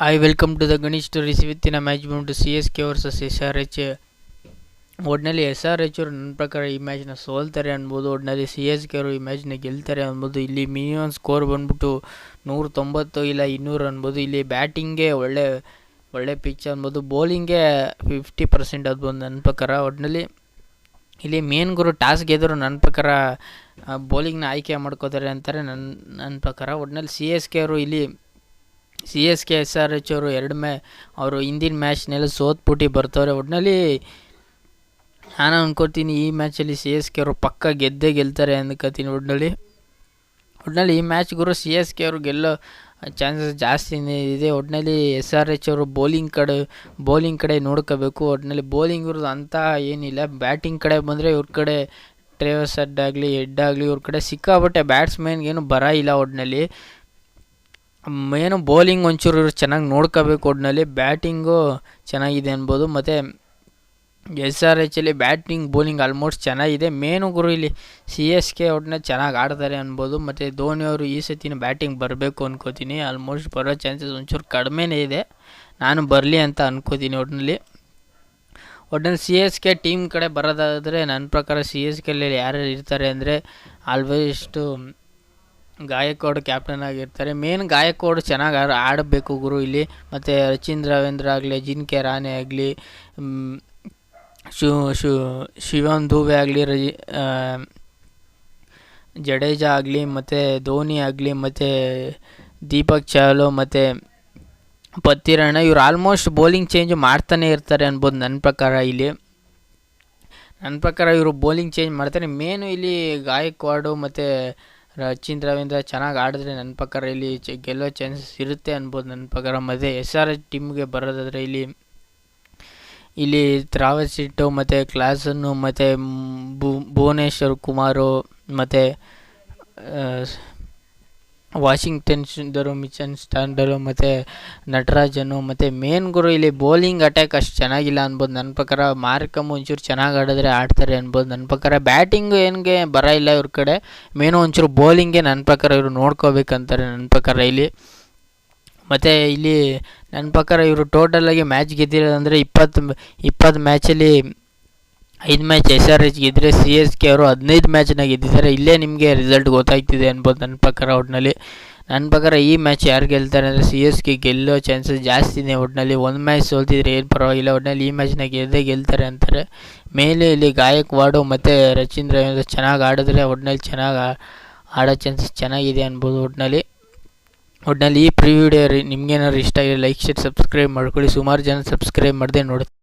I welcome to the Ganesh Stories with a match bound to CSK versus SRH. ಒಟ್ಟಿನಲ್ಲಿ SRH ಅವರು ನನ್ನ ಪ್ರಕಾರ ಈ ಮ್ಯಾಚ್ನ ಸೋಲ್ತಾರೆ ಅನ್ಬೋದು. ಒಟ್ಟಿನಲ್ಲಿ CSK ಅವರು ಈ ಮ್ಯಾಚ್ನ ಗೆಲ್ತಾರೆ ಅನ್ಬೋದು. ಇಲ್ಲಿ ಮಿನಿಮಮ್ ಸ್ಕೋರ್ ಬಂದ್ಬಿಟ್ಟು 190 ಇಲ್ಲ 200 ಅನ್ಬೋದು. ಇಲ್ಲಿ ಬ್ಯಾಟಿಂಗ್ಗೆ ಒಳ್ಳೆ ಪಿಚ್ ಅನ್ಬೋದು, ಬೌಲಿಂಗ್ಗೆ 50% ಅನ್ಬೋದು ನನ್ನ ಪ್ರಕಾರ. ಒಟ್ಟಿನಲ್ಲಿ ಇಲ್ಲಿ ಮೇನ್ ಗುರು ಟಾಸ್ ಗೆದ್ದರು ನನ್ನ ಪ್ರಕಾರ ಬೌಲಿಂಗ್ನ ಆಯ್ಕೆ ಮಾಡ್ಕೋತಾರೆ ಅಂತಾರೆ ನನ್ನ ಪ್ರಕಾರ. ಒಟ್ಟಿನಲ್ಲಿ CSK ಅವರು ಇಲ್ಲಿ SRH ಅವರು ಅವರು ಹಿಂದಿನ ಮ್ಯಾಚ್ನೆಲ್ಲ ಸೋತ್ಬಿಟ್ಟು ಬರ್ತವ್ರೆ. ಒಟ್ಟಿನಲ್ಲಿ ನಾನು ಅನ್ಕೋತೀನಿ ಈ ಮ್ಯಾಚಲ್ಲಿ CSK ಅವರು ಪಕ್ಕ ಗೆಲ್ತಾರೆ ಅಂದ್ಕೋತೀನಿ. ಒಟ್ಟಿನಲ್ಲಿ ಈ ಮ್ಯಾಚ್ ಗುರು CSK ಅವರು ಗೆಲ್ಲೋ ಚಾನ್ಸಸ್ ಜಾಸ್ತಿ ಇದೆ. ಒಟ್ಟಿನಲ್ಲಿ SRH ಅವರು ಬೌಲಿಂಗ್ ಕಡೆ ನೋಡ್ಕೋಬೇಕು. ಒಟ್ಟಿನಲ್ಲಿ ಬೌಲಿಂಗ್ ಇವ್ರದ್ದು ಅಂತ ಏನಿಲ್ಲ. ಬ್ಯಾಟಿಂಗ್ ಕಡೆ ಬಂದರೆ ಇವ್ರ ಕಡೆ ಟ್ರೇವರ್ಸ್ ಹೆಡ್ ಆಗಲಿ ಇವ್ರ ಕಡೆ ಸಿಕ್ಕಾಬಟ್ಟೆ ಬ್ಯಾಟ್ಸ್ಮನ್ಗೇನು ಬರ ಇಲ್ಲ. ಒಟ್ಟಿನಲ್ಲಿ ಏನು ಬೌಲಿಂಗ್ ಒಂಚೂರು ಇವ್ರು ಚೆನ್ನಾಗಿ ನೋಡ್ಕೋಬೇಕು. ಒಟ್ಟಿನಲ್ಲಿ ಬ್ಯಾಟಿಂಗು ಚೆನ್ನಾಗಿದೆ ಅನ್ಬೋದು. ಮತ್ತು SRHಲ್ಲಿ ಬ್ಯಾಟಿಂಗ್ ಬೌಲಿಂಗ್ ಆಲ್ಮೋಸ್ಟ್ ಚೆನ್ನಾಗಿದೆ. ಮೇನು ಗುರು ಇಲ್ಲಿ CSK ಒಟ್ಟಿನಲ್ಲಿ ಚೆನ್ನಾಗಿ ಆಡ್ತಾರೆ ಅನ್ಬೋದು. ಮತ್ತು ಧೋನಿ ಅವರು ಈ ಸತಿನ ಬ್ಯಾಟಿಂಗ್ ಬರಬೇಕು ಅನ್ಕೋತೀನಿ. ಆಲ್ಮೋಸ್ಟ್ ಬರೋ ಚಾನ್ಸಸ್ ಒಂಚೂರು ಕಡಿಮೆನೇ ಇದೆ. ನಾನು ಬರಲಿ ಅಂತ ಅನ್ಕೋತೀನಿ. ಒಟ್ಟಿನಲ್ಲಿ CSK ಟೀಮ್ ಕಡೆ ಬರೋದಾದರೆ ನನ್ನ ಪ್ರಕಾರ CSKಲ್ಲಿ ಯಾರ್ಯಾರು ಇರ್ತಾರೆ ಅಂದರೆ ಆಲ್ವೇಸ್ಟು ಗಾಯಕ್ವಾಡ್ ಕ್ಯಾಪ್ಟನ್ ಆಗಿರ್ತಾರೆ. ಮೇನ್ ಗಾಯಕ್ವಾಡ್ ಚೆನ್ನಾಗಿ ಆಡಬೇಕು ಗುರು ಇಲ್ಲಿ. ಮತ್ತು ರಚಿನ್ ರವೀಂದ್ರ ಆಗಲಿ, ಅಜಿಂಕ್ಯ ರಹಾನೆ ಆಗಲಿ, ಶಿವಮ್ ದುಬೆ ಆಗಲಿ, ಜಡೇಜಾ ಆಗಲಿ, ಮತ್ತು ಧೋನಿ ಆಗಲಿ, ಮತ್ತು ದೀಪಕ್ ಚಾಹಲ್ ಮತ್ತು ಪತ್ತಿರಣ್ಣ ಇವ್ರು ಆಲ್ಮೋಸ್ಟ್ ಬೌಲಿಂಗ್ ಚೇಂಜ್ ಮಾಡ್ತಾನೆ ಇರ್ತಾರೆ ಅನ್ಬೋದು ನನ್ನ ಪ್ರಕಾರ. ಇವರು ಬೌಲಿಂಗ್ ಚೇಂಜ್ ಮಾಡ್ತಾರೆ. ಮೇನು ಇಲ್ಲಿ ಗಾಯಕ್ವಾಡು ಮತ್ತು ರಚಿನ್ ರವೀಂದ್ರ ಚೆನ್ನಾಗಿ ಆಡಿದ್ರೆ ನನ್ನ ಪ್ರಕಾರ ಇಲ್ಲಿ ಗೆಲ್ಲೋ ಚಾನ್ಸಸ್ ಇರುತ್ತೆ ಅನ್ಬೋದು ನನ್ನ ಪ್ರಕಾರ. ಮತ್ತು SRH ಟೀಮ್ಗೆ ಬರೋದಾದರೆ ಇಲ್ಲಿ ತ್ರಾವಸಿಟ್ಟು ಮತ್ತು ಕ್ಲಾಸನ್ನು ಮತ್ತು ಭುವನೇಶ್ವರ್ ಕುಮಾರು ಮತ್ತು ವಾಷಿಂಗ್ಟನ್ ಸುಂದರು, ಮಿಚನ್ ಸ್ಟಾಂಡರು ಮತ್ತು ನಟರಾಜನು. ಮತ್ತು ಮೇನ್ ಗುರು ಇಲ್ಲಿ ಬೌಲಿಂಗ್ ಅಟ್ಯಾಕ್ ಅಷ್ಟು ಚೆನ್ನಾಗಿಲ್ಲ ಅನ್ಬೋದು ನನ್ನ ಪ್ರಕಾರ. ಮಾರ್ಕಮ್ ಒಂಚೂರು ಚೆನ್ನಾಗಿ ಆಡಿದ್ರೆ ಆಡ್ತಾರೆ ಅನ್ಬೋದು ನನ್ನ ಪ್ರಕಾರ. ಬ್ಯಾಟಿಂಗು ಏನಿಗೆ ಬರ ಇಲ್ಲ ಇವ್ರ ಕಡೆ. ಮೇನು ಒಂಚೂರು ಬೌಲಿಂಗ್ಗೆ ನನ್ನ ಪ್ರಕಾರ ಇವರು ನೋಡ್ಕೋಬೇಕಂತಾರೆ ನನ್ನ ಪ್ರಕಾರ ಇಲ್ಲಿ. ಮತ್ತು ಇಲ್ಲಿ ನನ್ನ ಪ್ರಕಾರ ಇವರು ಟೋಟಲಾಗಿ ಮ್ಯಾಚ್ ಗೆದ್ದಿರೋದಂದರೆ 20 ಮ್ಯಾಚಲ್ಲಿ 5 ಮ್ಯಾಚ್ SRH ಗೆದ್ದರೆ CSK ಅವರು 15 ಮ್ಯಾಚನ್ನ ಗೆದ್ದಿದ್ದಾರೆ. ಇಲ್ಲೇ ನಿಮಗೆ ರಿಸಲ್ಟ್ ಗೊತ್ತಾಗ್ತಿದೆ ಅನ್ಬೋದು ನನ್ನ ಪ್ರಕಾರ. ಒಟ್ಟಿನಲ್ಲಿ ನನ್ನ ಪ್ರಕಾರ ಈ ಮ್ಯಾಚ್ ಯಾರು ಗೆಲ್ತಾರೆ ಅಂದರೆ CSK ಗೆಲ್ಲೋ ಚಾನ್ಸಸ್ ಜಾಸ್ತಿನೇ. ಒಟ್ಟಿನಲ್ಲಿ ಒಂದು ಮ್ಯಾಚ್ ಸೋಲ್ತಿದ್ರೆ ಏನು ಪರವಾಗಿಲ್ಲ. ಒಟ್ಟಿನಲ್ಲಿ ಈ ಮ್ಯಾಚ್ನ ಗೆಲ್ತಾರೆ ಅಂತಾರೆ. ಮೇಲೆ ಇಲ್ಲಿ ಗಾಯಕ್ವಾಡು ಮತ್ತು ರಚಿನ್ ರವೀಂದ್ರ ಚೆನ್ನಾಗಿ ಆಡಿದ್ರೆ ಒಟ್ಟಿನಲ್ಲಿ ಚೆನ್ನಾಗಿ ಆಡೋ ಚಾನ್ಸಸ್ ಚೆನ್ನಾಗಿದೆ ಅನ್ಬೋದು. ಒಟ್ಟಿನಲ್ಲಿ ಈ ಪ್ರಿವಿಡಿಯೋ ನಿಮ್ಗೇನಾದ್ರು ಇಷ್ಟ ಆಗಿದೆ ಲೈಕ್ ಶೇರ್ ಸಬ್ಸ್ಕ್ರೈಬ್ ಮಾಡ್ಕೊಳ್ಳಿ. ಸುಮಾರು ಜನ ಸಬ್ಸ್ಕ್ರೈಬ್ ಮಾಡದೆ ನೋಡಿ.